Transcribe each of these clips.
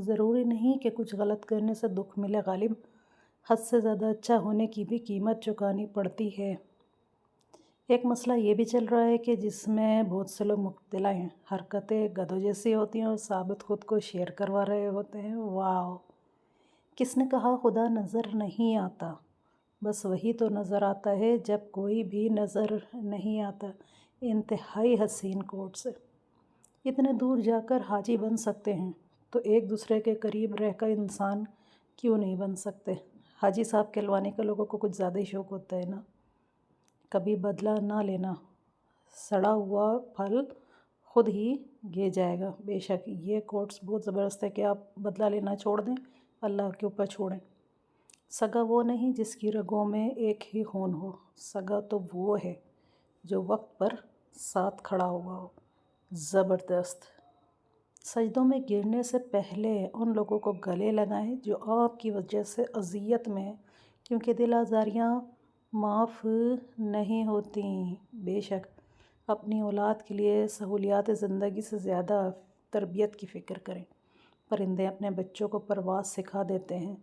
ضروری نہیں کہ کچھ غلط کرنے سے دکھ ملے غالب، حد سے زیادہ اچھا ہونے کی بھی قیمت چکانی پڑتی ہے۔ ایک مسئلہ یہ بھی چل رہا ہے کہ جس میں بہت سے لوگ مبتلا ہیں، حرکتیں گدھوں جیسی ہوتی ہیں اور ثابت خود کو شیئر کروا رہے ہوتے ہیں۔ واو! کس نے کہا خدا نظر نہیں آتا؟ بس وہی تو نظر آتا ہے جب کوئی بھی نظر نہیں آتا۔ انتہائی حسین کوٹ سے اتنے دور جا کر حاجی بن سکتے ہیں تو ایک دوسرے کے قریب رہ کر انسان کیوں نہیں بن سکتے؟ حاجی صاحب کہلوانے کا لوگوں کو کچھ زیادہ ہی شوق ہوتا ہے نا۔ کبھی بدلہ نہ لینا، سڑا ہوا پھل خود ہی گر جائے گا۔ بے شک یہ کوٹس بہت زبردست ہے کہ آپ بدلہ لینا چھوڑ دیں، اللہ کے اوپر چھوڑیں۔ سگا وہ نہیں جس کی رگوں میں ایک ہی خون ہو، سگا تو وہ ہے جو وقت پر ساتھ کھڑا ہوا ہو۔ زبردست۔ سجدوں میں گرنے سے پہلے ان لوگوں کو گلے لگائیں جو آپ کی وجہ سے اذیت میں ہیں، کیونکہ دل آزاریاں معاف نہیں ہوتیں۔ بے شک اپنی اولاد کے لیے سہولیات زندگی سے زیادہ تربیت کی فکر کریں۔ پرندے اپنے بچوں کو پرواز سکھا دیتے ہیں،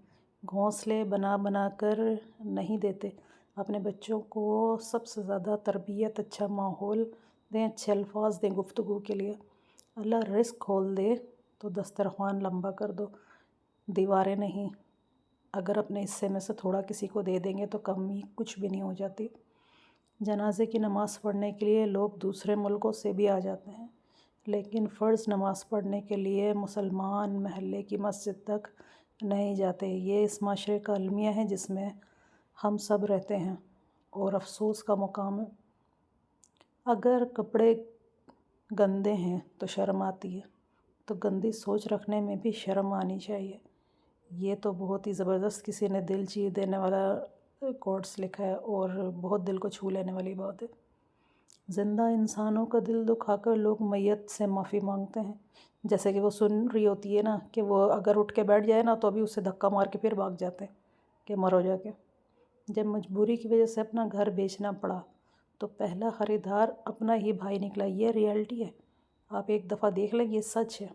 گھونسلے بنا بنا کر نہیں دیتے۔ اپنے بچوں کو سب سے زیادہ تربیت، اچھا ماحول دیں، اچھے الفاظ دیں گفتگو کے لیے۔ اللہ رزق کھول دے تو دسترخوان لمبا کر دو، دیواریں نہیں۔ اگر اپنے حصے میں سے تھوڑا کسی کو دے دیں گے تو کمی کچھ بھی نہیں ہو جاتی۔ جنازے کی نماز پڑھنے کے لیے لوگ دوسرے ملکوں سے بھی آ جاتے ہیں، لیکن فرض نماز پڑھنے کے لیے مسلمان محلے کی مسجد تک نہیں جاتے۔ یہ اس معاشرے کا المیہ ہے جس میں ہم سب رہتے ہیں، اور افسوس کا مقام ہے۔ اگر کپڑے گندے ہیں تو شرم آتی ہے، تو گندی سوچ رکھنے میں بھی شرم آنی چاہیے۔ یہ تو بہت ہی زبردست، کسی نے دل چیر دینے والا کوٹس لکھا ہے اور بہت دل کو چھو لینے والی بات ہے۔ زندہ انسانوں کا دل دکھا کر لوگ میت سے معافی مانگتے ہیں، جیسے کہ وہ سن رہی ہوتی ہے نا کہ وہ اگر اٹھ کے بیٹھ جائے نا تو ابھی اسے دھکا مار کے پھر بھاگ جاتے ہیں کہ مرو جا کے۔ جب مجبوری کی وجہ سے اپنا گھر بیچنا پڑا تو پہلا خریدار اپنا ہی بھائی نکلا۔ یہ ریئلٹی ہے، آپ ایک دفعہ دیکھ لیں، یہ سچ ہے۔